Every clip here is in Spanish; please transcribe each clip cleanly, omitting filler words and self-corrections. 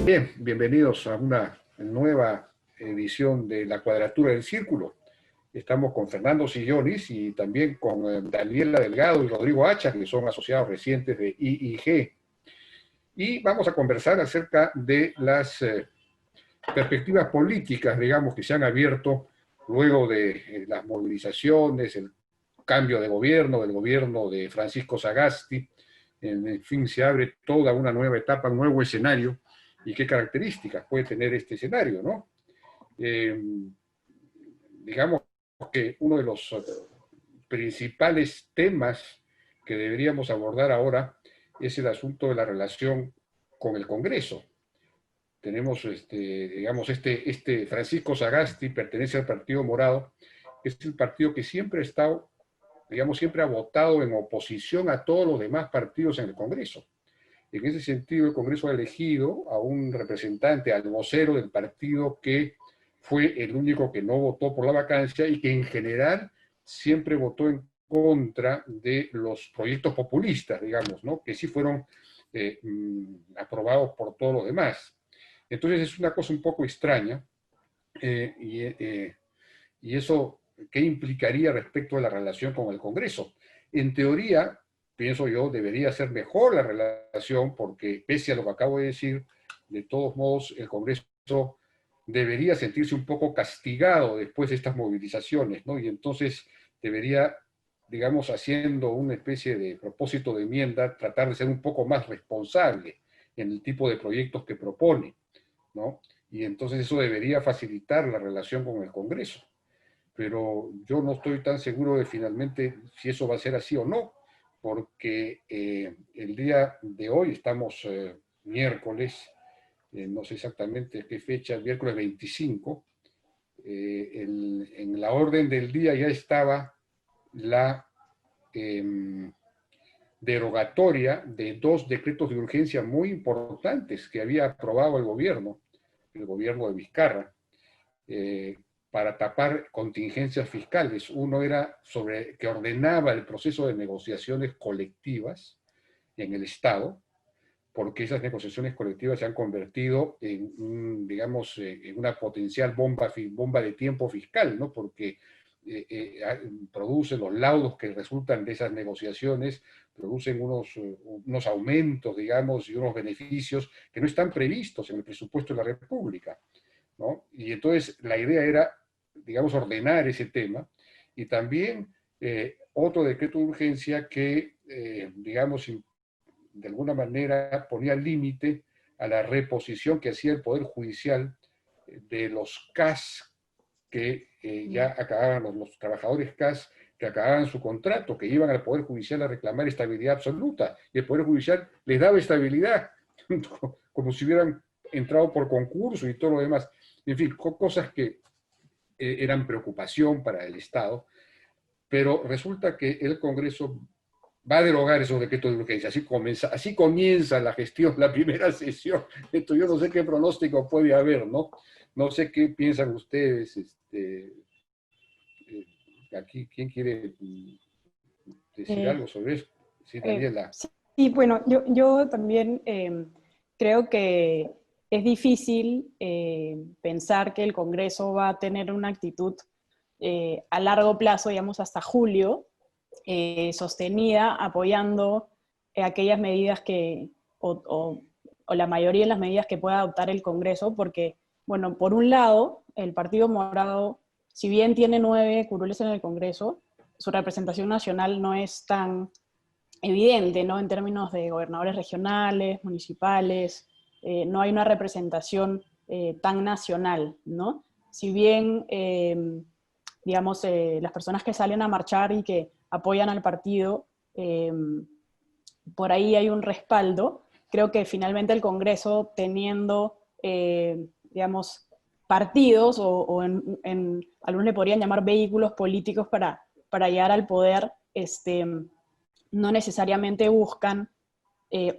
Bien, bienvenidos a una nueva edición de La Cuadratura del Círculo. Estamos con Fernando Sillonis y también con Daniela Delgado y Rodrigo Hacha, que son asociados recientes de IIG. Y vamos a conversar acerca de las perspectivas políticas, digamos, que se han abierto luego de las movilizaciones, el cambio de gobierno, del gobierno de Francisco Sagasti. En fin, se abre toda una nueva etapa, un nuevo escenario. ¿Y qué características puede tener este escenario, no? Digamos que uno de los principales temas que deberíamos abordar ahora es el asunto de la relación con el Congreso. Tenemos, digamos, Francisco Sagasti pertenece al Partido Morado, que es el partido que siempre ha estado, digamos, siempre ha votado en oposición a todos los demás partidos en el Congreso. En ese sentido, el Congreso ha elegido a un representante, al vocero del partido, que fue el único que no votó por la vacancia y que en general siempre votó en contra de los proyectos populistas, digamos, ¿no? Que sí fueron aprobados por todos los demás. Entonces es una cosa un poco extraña, y eso, ¿qué implicaría respecto a la relación con el Congreso? En teoría, pienso yo, debería ser mejor la relación, porque pese a lo que acabo de decir, de todos modos, el Congreso debería sentirse un poco castigado después de estas movilizaciones, ¿no? Y entonces debería, digamos, haciendo una especie de propósito de enmienda, tratar de ser un poco más responsable en el tipo de proyectos que propone, ¿no? Y entonces eso debería facilitar la relación con el Congreso. Pero yo no estoy tan seguro de finalmente si eso va a ser así o no, porque el día de hoy estamos miércoles, no sé exactamente qué fecha, el miércoles 25, en la orden del día ya estaba la derogatoria de dos decretos de urgencia muy importantes que había aprobado el gobierno de Vizcarra, para tapar contingencias fiscales. Uno era que ordenaba el proceso de negociaciones colectivas en el Estado, porque esas negociaciones colectivas se han convertido en, digamos, en una potencial bomba de tiempo fiscal, ¿no? Porque producen los laudos que resultan de esas negociaciones, producen unos aumentos, digamos, y unos beneficios que no están previstos en el presupuesto de la República, ¿no? Y entonces la idea era, digamos, ordenar ese tema, y también otro decreto de urgencia que, digamos, de alguna manera ponía límite a la reposición que hacía el Poder Judicial de los CAS que ya acababan, los trabajadores CAS que acababan su contrato, que iban al Poder Judicial a reclamar estabilidad absoluta, y el Poder Judicial les daba estabilidad, como si hubieran entrado por concurso y todo lo demás. En fin, cosas que eran preocupación para el Estado, pero resulta que el Congreso va a derogar esos decretos de urgencia. Así comienza la gestión, la primera sesión. Entonces, yo no sé qué pronóstico puede haber, ¿no? No sé qué piensan ustedes. Aquí, ¿quién quiere decir algo sobre eso? Sí, Daniela. Sí, bueno, yo también creo que es difícil pensar que el Congreso va a tener una actitud a largo plazo, digamos hasta julio, sostenida, apoyando aquellas medidas o la mayoría de las medidas que pueda adoptar el Congreso, porque, bueno, por un lado, el Partido Morado, si bien tiene 9 curules en el Congreso, su representación nacional no es tan evidente, ¿no? En términos de gobernadores regionales, municipales, no hay una representación tan nacional, ¿no? Si bien, digamos, las personas que salen a marchar y que apoyan al partido, por ahí hay un respaldo, creo que finalmente el Congreso, teniendo, digamos, partidos, algunos le podrían llamar vehículos políticos para llegar al poder, no necesariamente buscan,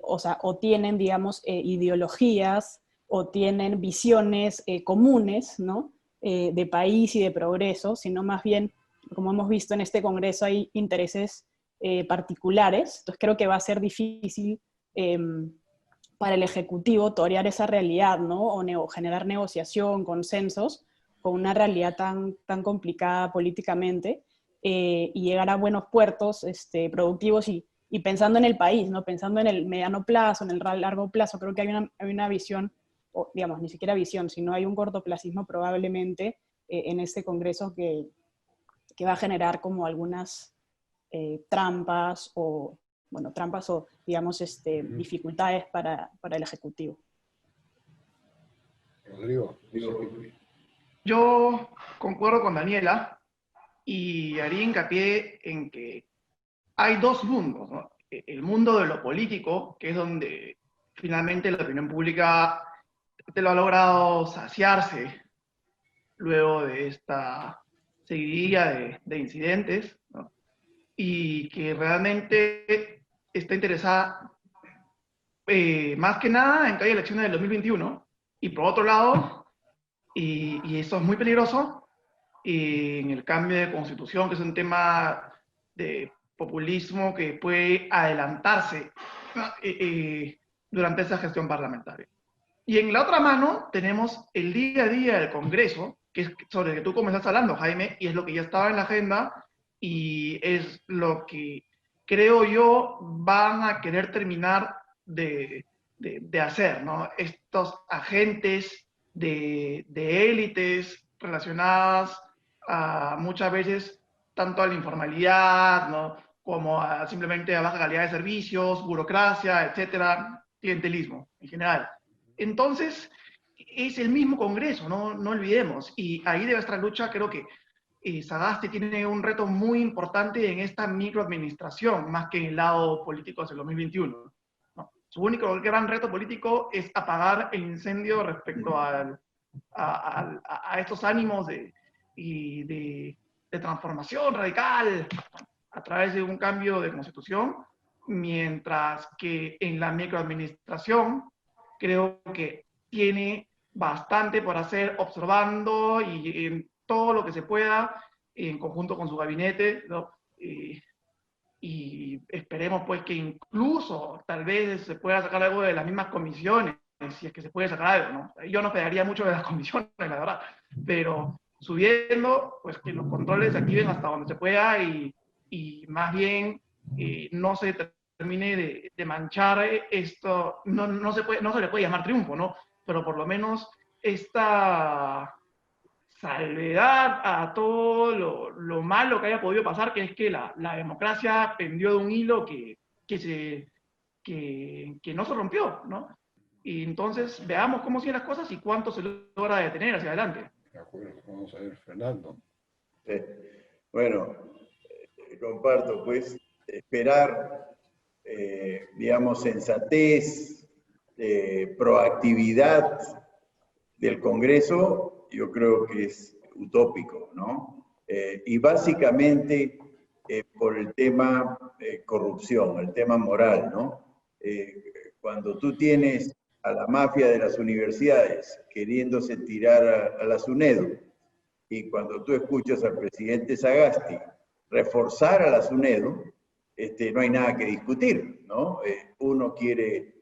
o tienen, digamos, ideologías o tienen visiones comunes, ¿no? De país y de progreso, sino más bien, como hemos visto en este Congreso, hay intereses particulares. Entonces creo que va a ser difícil para el Ejecutivo torear esa realidad, ¿no? O generar negociación, consensos, con una realidad tan complicada políticamente, y llegar a buenos puertos productivos y pensando en el país, ¿no? Pensando en el mediano plazo, en el largo plazo. Creo que hay una visión, o digamos, ni siquiera visión, sino hay un cortoplacismo probablemente en este Congreso que va a generar como algunas trampas o, bueno, trampas o, digamos, dificultades para el Ejecutivo. Rodrigo. Yo concuerdo con Daniela y haría hincapié en que hay dos mundos, ¿no? El mundo de lo político, que es donde finalmente la opinión pública te lo ha logrado saciarse luego de esta seguidilla de incidentes, ¿no? Y que realmente está interesada más que nada en que haya elecciones del 2021, y por otro lado, y eso es muy peligroso, en el cambio de constitución, que es un tema de populismo que puede adelantarse durante esa gestión parlamentaria. Y en la otra mano tenemos el día a día del Congreso, que es sobre el que tú comenzaste hablando, Jaime, y es lo que ya estaba en la agenda, y es lo que creo yo van a querer terminar de hacer, ¿no? Estos agentes de élites relacionadas muchas veces tanto a la informalidad, ¿no? Como simplemente a baja calidad de servicios, burocracia, etcétera, clientelismo en general. Entonces, es el mismo Congreso, no olvidemos, y ahí de nuestra lucha creo que Sagasti tiene un reto muy importante en esta microadministración, más que en el lado político hacia el 2021. ¿No? Su único gran reto político es apagar el incendio respecto a estos ánimos de transformación radical a través de un cambio de constitución, mientras que en la microadministración creo que tiene bastante por hacer observando y en todo lo que se pueda en conjunto con su gabinete, ¿no? Y esperemos pues que incluso tal vez se pueda sacar algo de las mismas comisiones, si es que se puede sacar algo, ¿no? Yo no esperaría mucho de las comisiones, la verdad, pero subiendo, pues que los controles se activen hasta donde se pueda y más bien no se termine de manchar esto, no se le puede llamar triunfo, ¿no? Pero por lo menos esta salvedad a todo lo malo que haya podido pasar, que es que la democracia pendió de un hilo que no se rompió, ¿no? Y entonces veamos cómo siguen las cosas y cuánto se logra detener hacia adelante. De acuerdo, vamos a ver, Fernando. Bueno, comparto, pues, esperar, digamos, sensatez, proactividad del Congreso, yo creo que es utópico, ¿no? Y básicamente por el tema corrupción, el tema moral, ¿no? Cuando tú tienes a la mafia de las universidades queriéndose tirar a la SUNEDU, y cuando tú escuchas al presidente Sagasti reforzar a la SUNEDU, no hay nada que discutir, ¿no? Uno quiere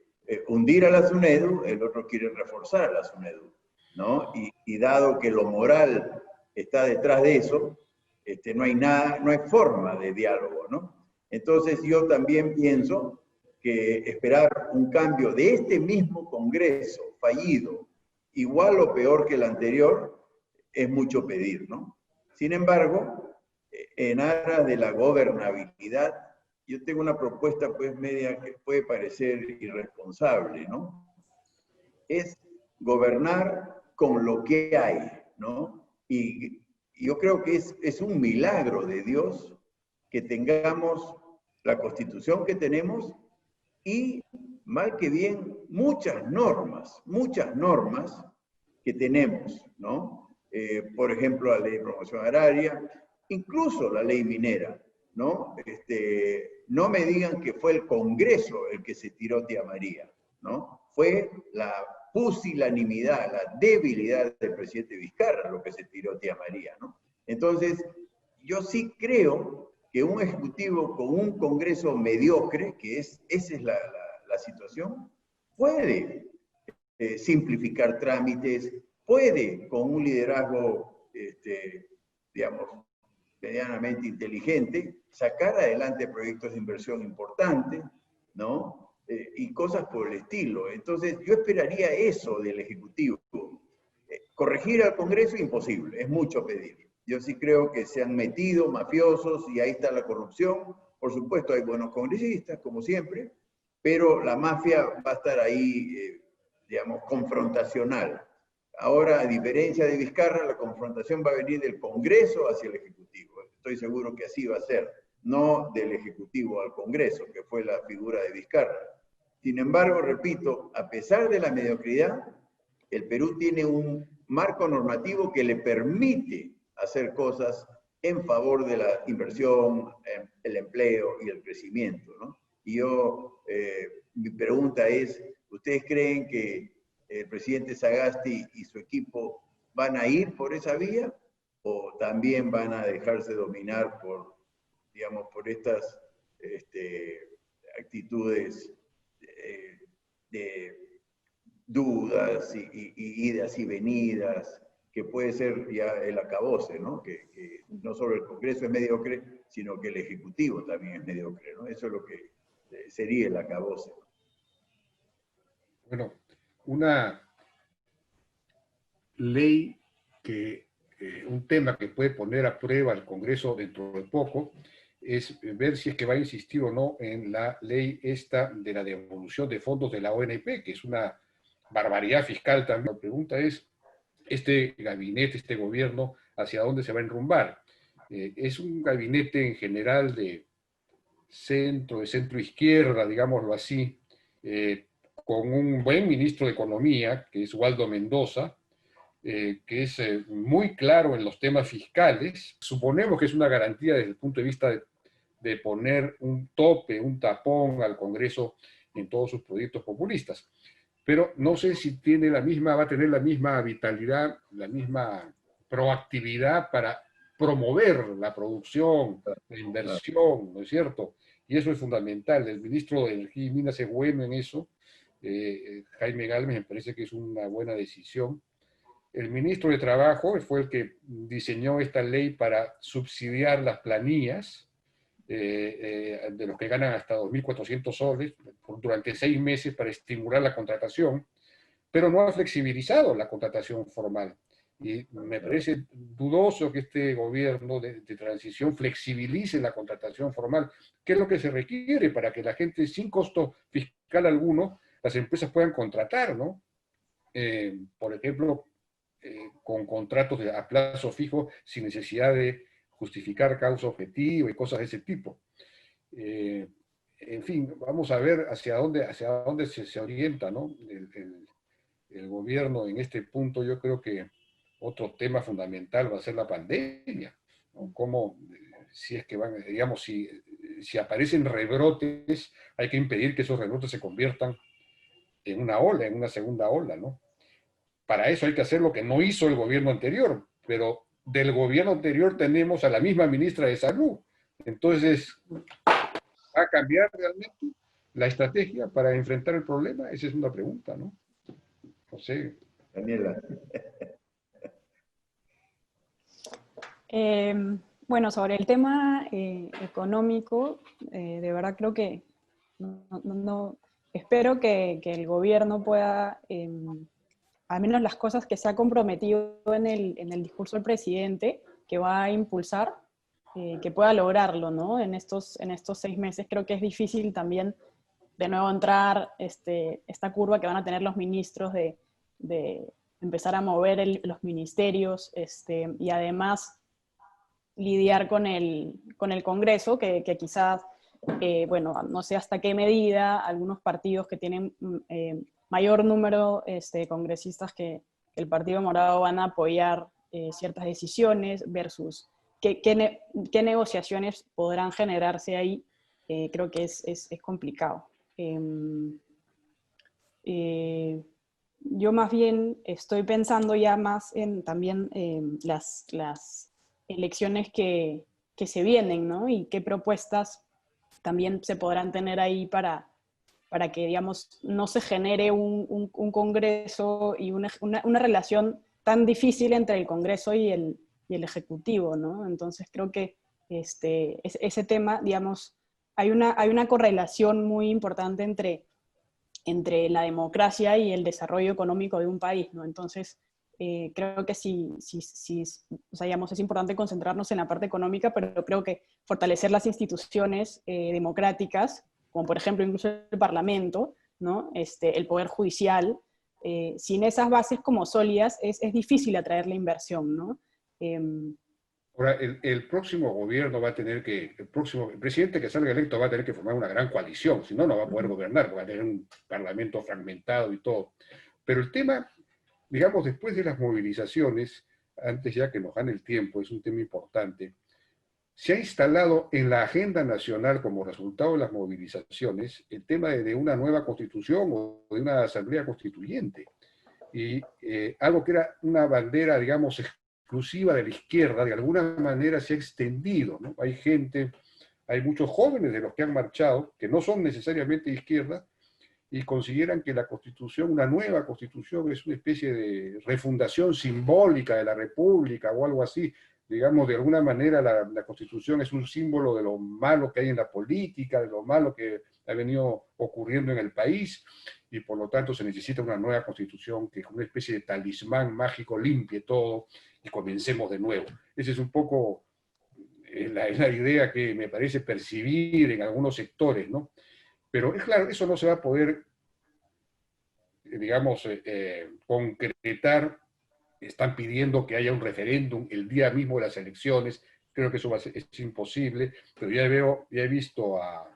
hundir a la SUNEDU, el otro quiere reforzar a la SUNEDU, ¿no? Y dado que lo moral está detrás de eso, no hay forma de diálogo, ¿no? Entonces yo también pienso que esperar un cambio de este mismo Congreso fallido, igual o peor que el anterior, es mucho pedir, ¿no? Sin embargo, en aras de la gobernabilidad, yo tengo una propuesta pues media que puede parecer irresponsable, ¿no? Es gobernar con lo que hay, ¿no? Y yo creo que es un milagro de Dios que tengamos la Constitución que tenemos y, mal que bien, muchas normas que tenemos, ¿no? Por ejemplo, la Ley de Promoción Agraria, incluso la Ley Minera, ¿no? No me digan que fue el Congreso el que se tiró Tía María, ¿no? Fue la pusilanimidad, la debilidad del presidente Vizcarra lo que se tiró Tía María, ¿no? Entonces, yo sí creo que un ejecutivo con un Congreso mediocre, esa es la situación, puede simplificar trámites, puede con un liderazgo, digamos, medianamente inteligente, sacar adelante proyectos de inversión importantes, ¿no? Y cosas por el estilo. Entonces, yo esperaría eso del Ejecutivo. Corregir al Congreso, imposible, es mucho pedir. Yo sí creo que se han metido mafiosos y ahí está la corrupción. Por supuesto, hay buenos congresistas, como siempre, pero la mafia va a estar ahí, digamos, confrontacional. Ahora, a diferencia de Vizcarra, la confrontación va a venir del Congreso hacia el Ejecutivo. Estoy seguro que así va a ser, no del Ejecutivo al Congreso, que fue la figura de Vizcarra. Sin embargo, repito, a pesar de la mediocridad, el Perú tiene un marco normativo que le permite hacer cosas en favor de la inversión, el empleo y el crecimiento, ¿no? Y yo, mi pregunta es, ¿ustedes creen que el presidente Sagasti y su equipo van a ir por esa vía o también van a dejarse dominar por, digamos, por estas actitudes de dudas y idas y venidas, que puede ser ya el acabose, ¿no? Que no solo el Congreso es mediocre, sino que el Ejecutivo también es mediocre, ¿no? Eso es lo que sería el acabose. Bueno, una ley un tema que puede poner a prueba el Congreso dentro de poco es ver si es que va a insistir o no en la ley esta de la devolución de fondos de la ONP, que es una barbaridad fiscal también. La pregunta es, este gabinete, este gobierno, ¿hacia dónde se va a enrumbar? Es un gabinete en general de centro izquierda, digámoslo así, con un buen ministro de Economía, que es Waldo Mendoza, que es muy claro en los temas fiscales. Suponemos que es una garantía desde el punto de vista de poner un tope, un tapón al Congreso en todos sus proyectos populistas. Pero no sé si va a tener la misma vitalidad, la misma proactividad para promover la producción, la inversión, ¿no es cierto? Y eso es fundamental. El ministro de Energía y Minas es bueno en eso. Jaime Gálvez me parece que es una buena decisión. El ministro de Trabajo fue el que diseñó esta ley para subsidiar las planillas de los que ganan hasta 2.400 soles durante 6 meses para estimular la contratación, pero no ha flexibilizado la contratación formal. Y me parece dudoso que este gobierno de transición flexibilice la contratación formal, que es lo que se requiere para que la gente sin costo fiscal alguno, las empresas puedan contratar, ¿no? Por ejemplo, con contratos a plazo fijo sin necesidad de justificar causa objetiva y cosas de ese tipo. En fin, vamos a ver hacia dónde se orienta, ¿no? El gobierno en este punto. Yo creo que otro tema fundamental va a ser la pandemia, ¿no? Cómo, si es que van, digamos, si aparecen rebrotes, hay que impedir que esos rebrotes se conviertan en una ola, en una segunda ola, ¿no? Para eso hay que hacer lo que no hizo el gobierno anterior, pero del gobierno anterior tenemos a la misma ministra de Salud. Entonces, ¿va a cambiar realmente la estrategia para enfrentar el problema? Esa es una pregunta, ¿no? No sé. Daniela. Bueno, sobre el tema económico, de verdad creo que espero que el gobierno pueda, al menos las cosas que se ha comprometido en el discurso del presidente, que va a impulsar, que pueda lograrlo, ¿no? En estos 6 meses. Creo que es difícil también de nuevo entrar esta curva que van a tener los ministros de empezar a mover los ministerios, y además lidiar con el Congreso, que quizás, bueno, no sé hasta qué medida algunos partidos que tienen mayor número de congresistas que el Partido Morado van a apoyar ciertas decisiones versus qué negociaciones podrán generarse ahí. Creo que es complicado. Yo más bien estoy pensando ya más en también las elecciones que se vienen, ¿no? Y qué propuestas también se podrán tener ahí para para que, digamos, no se genere un Congreso y una relación tan difícil entre el Congreso y el Ejecutivo, ¿no? Entonces creo que ese tema, digamos, hay una correlación muy importante entre la democracia y el desarrollo económico de un país, ¿no? Entonces, creo que sí, o sea, digamos, es importante concentrarnos en la parte económica, pero creo que fortalecer las instituciones democráticas, como por ejemplo incluso el Parlamento, ¿no? El Poder Judicial, sin esas bases como sólidas es difícil atraer la inversión, ¿no? Ahora, el próximo gobierno va a tener que, el presidente que salga electo va a tener que formar una gran coalición, si no, no va a poder gobernar, va a tener un parlamento fragmentado y todo. Pero el tema, digamos, después de las movilizaciones, antes ya que nos gane el tiempo, es un tema importante, se ha instalado en la agenda nacional como resultado de las movilizaciones el tema de una nueva constitución o de una asamblea constituyente. Y algo que era una bandera, digamos, exclusiva de la izquierda, de alguna manera se ha extendido, ¿no? Hay gente, hay muchos jóvenes de los que han marchado, que no son necesariamente de izquierda, y consideran que la constitución, una nueva constitución, es una especie de refundación simbólica de la república o algo así. Digamos, de alguna manera la constitución es un símbolo de lo malo que hay en la política, de lo malo que ha venido ocurriendo en el país, y por lo tanto se necesita una nueva constitución que con una especie de talismán mágico limpie todo y comencemos de nuevo. Esa es un poco la idea que me parece percibir en algunos sectores, ¿no? Pero es claro, eso no se va a poder, digamos, concretar. Están pidiendo que haya un referéndum el día mismo de las elecciones. Creo que eso es imposible, pero ya he visto al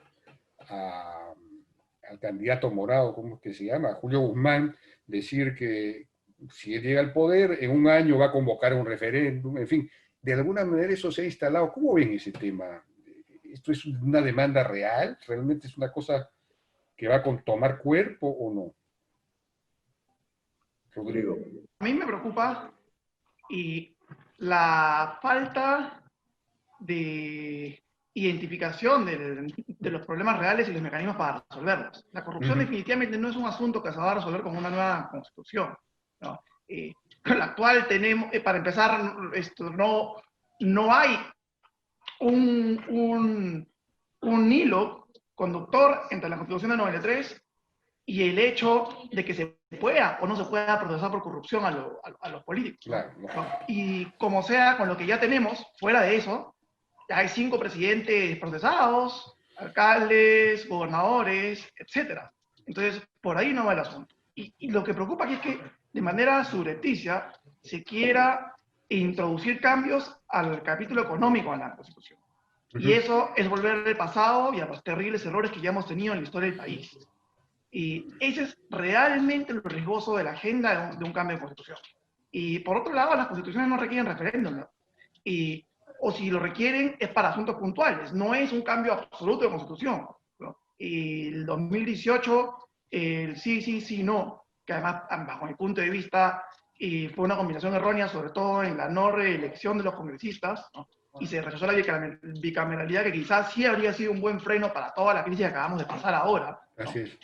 candidato morado, ¿cómo es que se llama? Julio Guzmán, decir que si él llega al poder, en un año va a convocar un referéndum. En fin, de alguna manera eso se ha instalado. ¿Cómo ven ese tema? ¿Esto es una demanda real? ¿Realmente es una cosa que va a tomar cuerpo o no? Rodrigo. A mí me preocupa y la falta de identificación de los problemas reales y los mecanismos para resolverlos. La corrupción definitivamente no es un asunto que se va a resolver con una nueva constitución, ¿no? La actual tenemos, para empezar, no hay un hilo conductor entre la Constitución de 93 y el hecho de que se pueda o no se pueda procesar por corrupción a los políticos. Claro, ¿no? Y como sea, con lo que ya tenemos, fuera de eso, ya hay 5 presidentes procesados, alcaldes, gobernadores, etc. Entonces, por ahí no va el asunto. Y lo que preocupa aquí es que, de manera subrepticia, se quiera introducir cambios al capítulo económico en la Constitución. Y eso es volver al pasado y a los terribles errores que ya hemos tenido en la historia del país. Y ese es realmente lo riesgoso de la agenda de un cambio de constitución. Y por otro lado, las constituciones no requieren referéndum, ¿no? O si lo requieren es para asuntos puntuales, no es un cambio absoluto de constitución, ¿no? Y el 2018, el sí, no, que además, bajo mi punto de vista, fue una combinación errónea, sobre todo en la no reelección de los congresistas, ¿no? Y se rechazó la bicameralidad, que quizás sí habría sido un buen freno para toda la crisis que acabamos de pasar ahora, ¿no? Así es.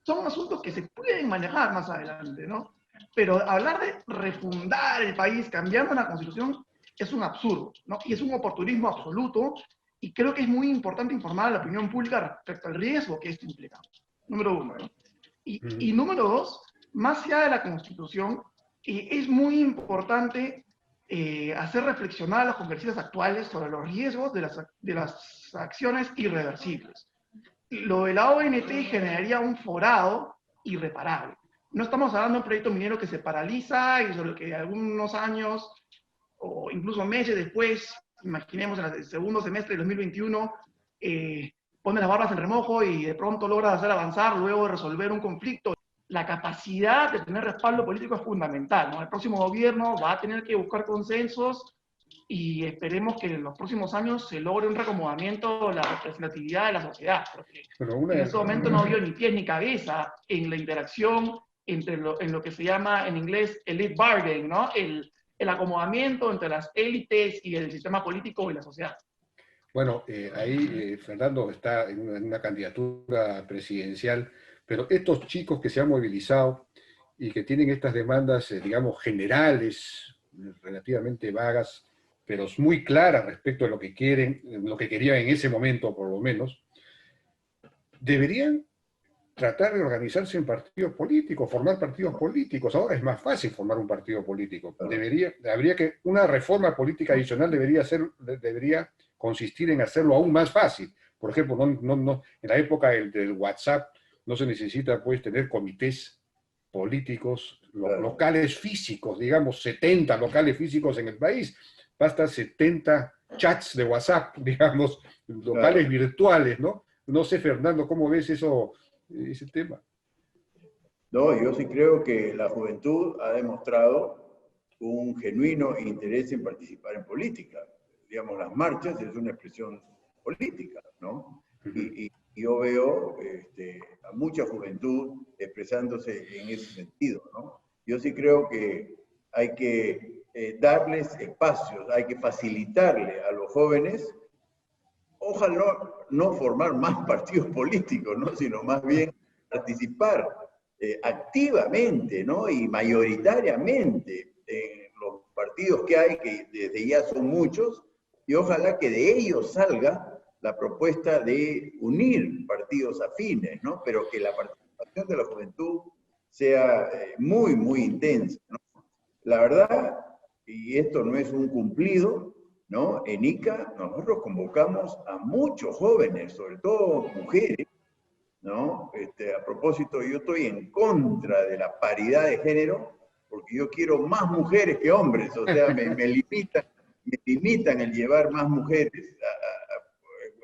Son asuntos que se pueden manejar más adelante, ¿no? Pero hablar de refundar el país cambiando la constitución es un absurdo, ¿no? Y es un oportunismo absoluto, y creo que es muy importante informar a la opinión pública respecto al riesgo que esto implica. Número 1, ¿no? Y número 2, más allá de la constitución, es muy importante hacer reflexionar a los congresistas actuales sobre los riesgos de las acciones irreversibles. Lo de la ONT generaría un forado irreparable. No estamos hablando de un proyecto minero que se paraliza y sobre lo que algunos años o incluso meses después, imaginemos en el segundo semestre de 2021, pone las barbas en remojo y de pronto logra hacer avanzar luego de resolver un conflicto. La capacidad de tener respaldo político es fundamental, ¿no? El próximo gobierno va a tener que buscar consensos y esperemos que en los próximos años se logre un reacomodamiento de la representatividad de la sociedad, porque en este momento no vio ni pies ni cabeza en la interacción en lo que se llama en inglés elite bargaining, ¿no? El acomodamiento entre las élites y el sistema político y la sociedad. Bueno, ahí Fernando está en una candidatura presidencial, Pero estos chicos que se han movilizado y que tienen estas demandas, digamos, generales, relativamente vagas, pero muy claras respecto a lo que quieren, lo que querían en ese momento, por lo menos, deberían tratar de organizarse en partidos políticos, formar partidos políticos. Ahora es más fácil formar un partido político. Una reforma política adicional debería consistir en hacerlo aún más fácil. Por ejemplo, en la época del WhatsApp no se necesita pues tener comités políticos locales físicos, digamos 70 locales físicos en el país. Basta 70 chats de WhatsApp, digamos, locales virtuales, ¿no? No sé, Fernando, ¿cómo ves ese tema? No, yo sí creo que la juventud ha demostrado un genuino interés en participar en política. Digamos, las marchas es una expresión política, ¿no? Y yo veo a mucha juventud expresándose en ese sentido, ¿no? Yo sí creo que hay que darles espacios, hay que facilitarle a los jóvenes, ojalá no formar más partidos políticos, ¿no? Sino más bien participar activamente, ¿no? Y mayoritariamente en los partidos que hay, que desde ya son muchos, y ojalá que de ellos salga la propuesta de unir partidos afines, ¿no? Pero que la participación de la juventud sea muy, muy intensa, ¿no? La verdad, y esto no es un cumplido, ¿no? En Ica nosotros convocamos a muchos jóvenes, sobre todo mujeres, ¿no? A propósito, yo estoy en contra de la paridad de género, porque yo quiero más mujeres que hombres, o sea, me limitan el llevar más mujeres.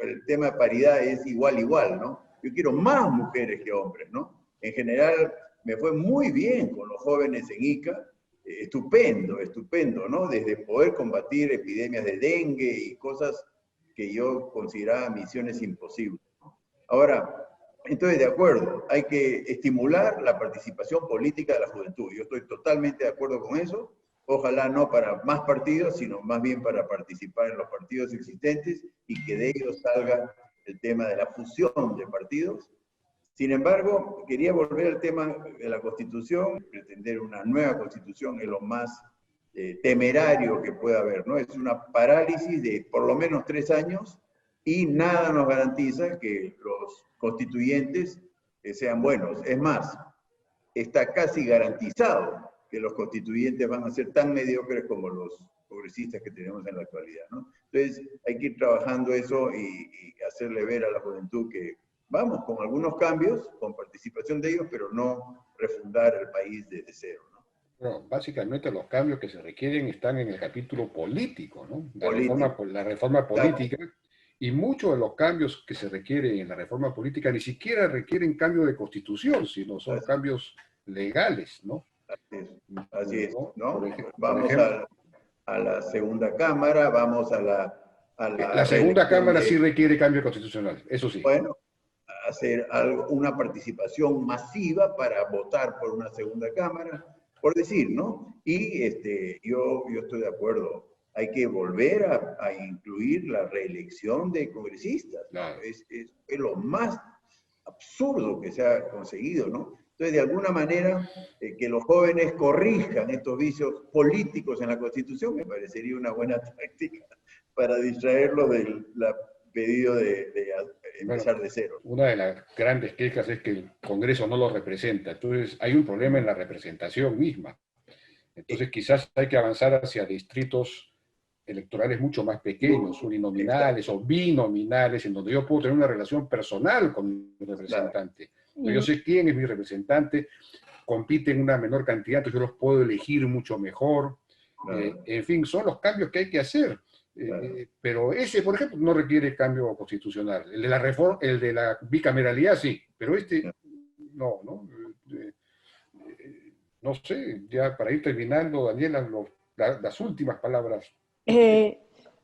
El tema de paridad es igual, ¿no? Yo quiero más mujeres que hombres, ¿no? En general, me fue muy bien con los jóvenes en Ica, estupendo, ¿no? Desde poder combatir epidemias de dengue y cosas que yo consideraba misiones imposibles, ¿no? Ahora, entonces, de acuerdo, hay que estimular la participación política de la juventud. Yo estoy totalmente de acuerdo con eso. Ojalá no para más partidos, sino más bien para participar en los partidos existentes y que de ellos salga el tema de la fusión de partidos. Sin embargo, quería volver al tema de la Constitución. Pretender una nueva Constitución es lo más temerario que pueda haber, ¿no? Es una parálisis de por lo menos 3 años y nada nos garantiza que los constituyentes sean buenos. Es más, está casi garantizado que los constituyentes van a ser tan mediocres como los progresistas que tenemos en la actualidad, ¿no? Entonces, hay que ir trabajando eso y hacerle ver a la juventud que vamos con algunos cambios, con participación de ellos, pero no refundar el país desde cero, ¿no? Bueno, básicamente los cambios que se requieren están en el capítulo político, ¿no? La reforma política, y muchos de los cambios que se requieren en la reforma política ni siquiera requieren cambio de constitución, sino son cambios legales, ¿no? Así es, ¿no? Vamos a la segunda cámara, vamos a la segunda cámara sí requiere cambio constitucional, eso sí. Bueno, hacer una participación masiva para votar por una segunda cámara, por decir, ¿no? Y yo estoy de acuerdo, hay que volver a incluir la reelección de congresistas, ¿no? Claro. Es lo más absurdo que se ha conseguido, ¿no? Entonces, de alguna manera, que los jóvenes corrijan estos vicios políticos en la Constitución me parecería una buena táctica para distraerlos del pedido de empezar de cero. Una de las grandes quejas es que el Congreso no lo representa, entonces hay un problema en la representación misma. Entonces quizás hay que avanzar hacia distritos electorales mucho más pequeños, uninominales o binominales, en donde yo puedo tener una relación personal con mi representante. Claro. Yo sé quién es mi representante, compite en una menor cantidad, entonces yo los puedo elegir mucho mejor. Claro. En fin, son los cambios que hay que hacer. Claro. Pero ese, por ejemplo, no requiere cambio constitucional. El de la reforma, el de la bicameralidad sí, pero no. No sé, ya para ir terminando, Daniela, las últimas palabras.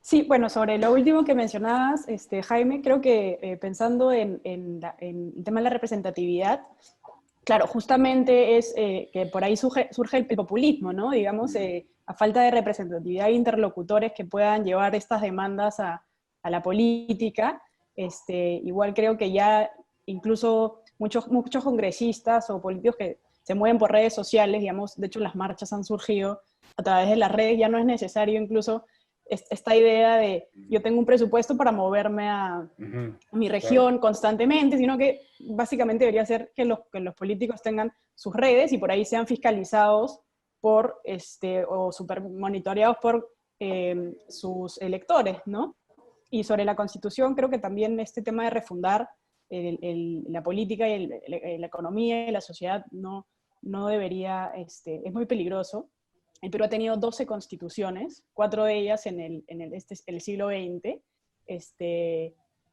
Sí, bueno, sobre lo último que mencionabas, Jaime, creo que pensando en el tema de la representatividad, claro, justamente es que por ahí surge el populismo, ¿no? Digamos, a falta de representatividad de interlocutores que puedan llevar estas demandas a la política, igual creo que ya incluso muchos congresistas o políticos que se mueven por redes sociales, digamos, de hecho las marchas han surgido a través de las redes, ya no es necesario incluso esta idea de yo tengo un presupuesto para moverme a mi región constantemente, sino que básicamente debería ser que los políticos tengan sus redes y por ahí sean fiscalizados por, o super monitoreados por sus electores, ¿no? Y sobre la Constitución, creo que también este tema de refundar la política y la economía y la sociedad no debería, es muy peligroso. El Perú ha tenido 12 constituciones, 4 de ellas en el siglo XX.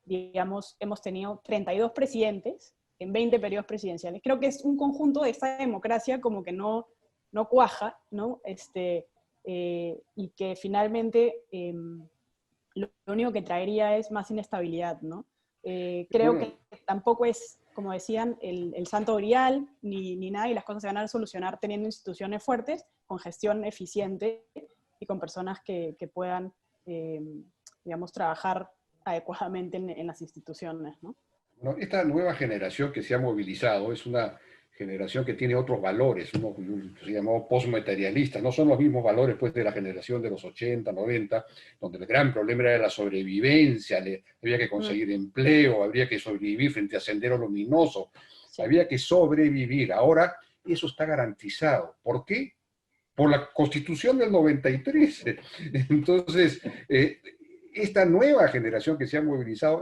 Digamos, hemos tenido 32 presidentes en 20 periodos presidenciales. Creo que es un conjunto de esta democracia como que no cuaja, ¿no? Y que finalmente lo único que traería es más inestabilidad, ¿no? Creo que tampoco es, como decían, el santo grial ni nada, y las cosas se van a solucionar teniendo instituciones fuertes, con gestión eficiente y con personas que puedan, digamos, trabajar adecuadamente en las instituciones, ¿no? Bueno, esta nueva generación que se ha movilizado es una generación que tiene otros valores, uno se llamó postmaterialista, no son los mismos valores pues, de la generación de los 80, 90, donde el gran problema era la sobrevivencia, había que conseguir empleo, habría que sobrevivir frente a Sendero Luminoso, sí. Había que sobrevivir. Ahora eso está garantizado. ¿Por qué? Por la Constitución del 93. Entonces, esta nueva generación que se ha movilizado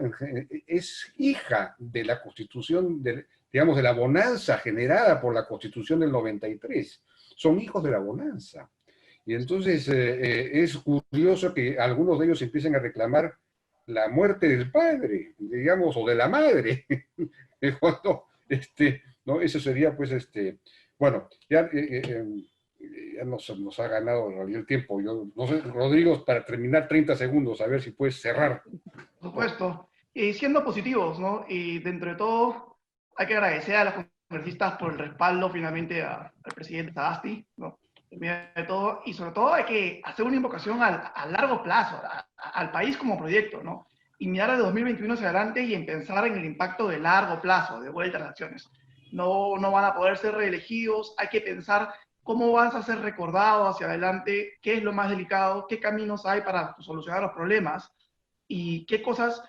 es hija de la Constitución, digamos, de la bonanza generada por la Constitución del 93. Son hijos de la bonanza. Y entonces es curioso que algunos de ellos empiecen a reclamar la muerte del padre, digamos, o de la madre. Cuando, ¿no? Eso sería, pues, bueno, ya... ya nos ha ganado en realidad el tiempo. Yo no sé, Rodrigo, para terminar 30 segundos, a ver si puedes cerrar. Por supuesto. Siendo positivos, ¿no? Y dentro de todo, hay que agradecer a los congresistas por el respaldo finalmente al presidente Sagasti, ¿no? En medio de todo, y sobre todo hay que hacer una invocación a largo plazo, al país como proyecto, ¿no? Y mirar de 2021 hacia adelante y en pensar en el impacto de largo plazo, de vuelta a las acciones. No van a poder ser reelegidos, hay que pensar cómo vas a ser recordado hacia adelante, qué es lo más delicado, qué caminos hay para solucionar los problemas y qué cosas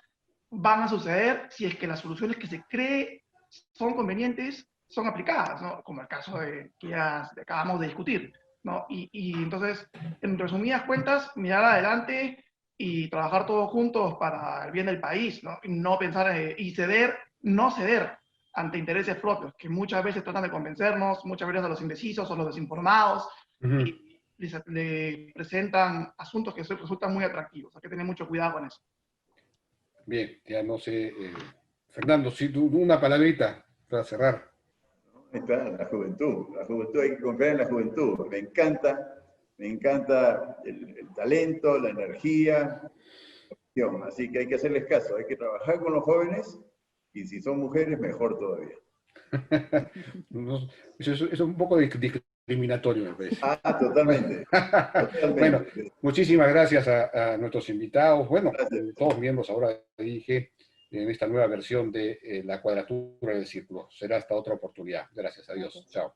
van a suceder si es que las soluciones que se cree son convenientes son aplicadas, ¿no? Como el caso que ya acabamos de discutir, ¿no? Y entonces, en resumidas cuentas, mirar adelante y trabajar todos juntos para el bien del país, ¿no? Y no pensar y no ceder ante intereses propios, que muchas veces tratan de convencernos, muchas veces a los indecisos o los desinformados, y le presentan asuntos que resultan muy atractivos. Hay que tener mucho cuidado con eso. Bien, ya no sé, Fernando, si tú una palabrita para cerrar. Ahí está, la juventud, hay que confiar en la juventud. Me encanta el talento, la energía, así que hay que hacerles caso, hay que trabajar con los jóvenes. Y si son mujeres, mejor todavía. Eso es un poco discriminatorio, me parece. Totalmente. Bueno, muchísimas gracias a nuestros invitados. Bueno, gracias. Todos miembros ahora dije en esta nueva versión de La Cuadratura del Círculo. Será hasta otra oportunidad. Gracias, adiós. Chao.